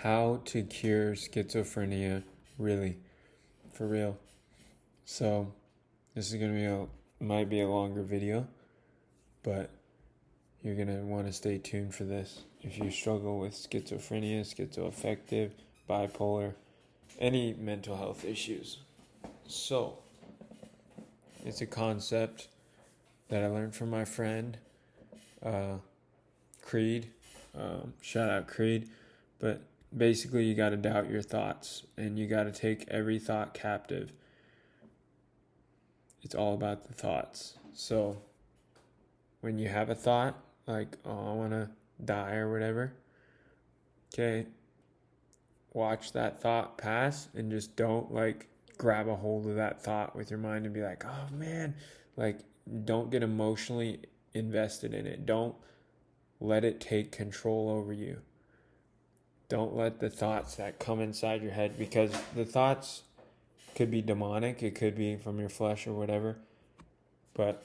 how to cure schizophrenia, really, for real. So this is gonna might be a longer video, but you're gonna want to stay tuned for this. If you struggle with schizophrenia, schizoaffective, bipolar, any mental health issues. So it's a concept that I learned from my friend Creed. Shout out Creed. But basically, you got to doubt your thoughts, and you got to take every thought captive. It's all about the thoughts. So when you have a thought like, oh, I want to die or whatever, okay, watch that thought pass and just don't grab a hold of that thought with your mind and be like, oh man, don't get emotionally invested in it. Don't let it take control over you. Don't let the thoughts that come inside your head, because the thoughts could be demonic, it could be from your flesh or whatever, but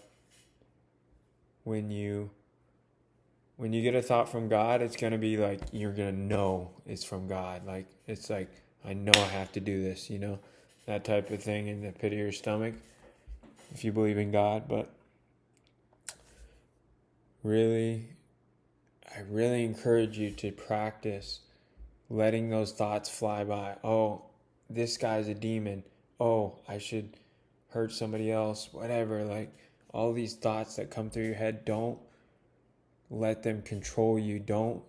when you get a thought from God, it's going to be like, you're going to know it's from God. It's like, I know I have to do this, that type of thing in the pit of your stomach, if you believe in God. But really, I really encourage you to practice letting those thoughts fly by. Oh, this guy's a demon. Oh, I should hurt somebody else, whatever. All these thoughts that come through your head, don't let them control you. Don't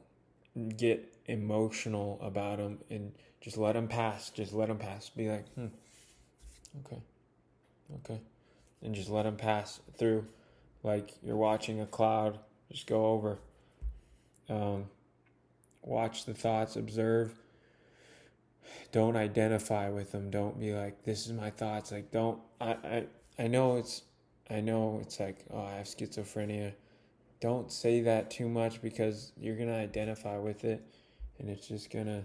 get emotional about them, and just let them pass. Just let them pass. Be like, okay. And just let them pass through. Like you're watching a cloud. Just go over. Watch the thoughts, observe. Don't identify with them. Don't be like, this is my thoughts. I know it's like, oh, I have schizophrenia. Don't say that too much, because you're going to identify with it, and it's going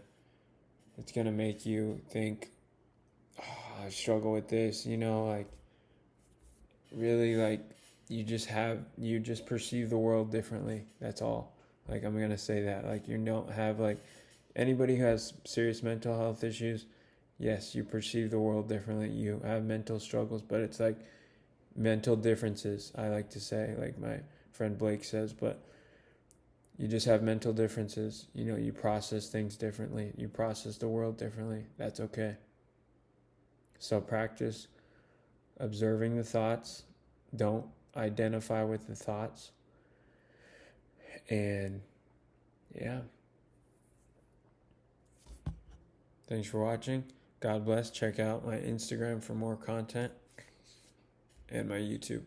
to make you think, oh, I struggle with this, really, you just perceive the world differently. That's all. I'm going to say that. You don't have, anybody who has serious mental health issues, yes, you perceive the world differently. You have mental struggles, but it's mental differences, I like to say, like my friend Blake says, but you just have mental differences. You process things differently. You process the world differently. That's okay. So practice observing the thoughts. Don't identify with the thoughts. And yeah. Thanks for watching. God bless. Check out my Instagram for more content and my YouTube.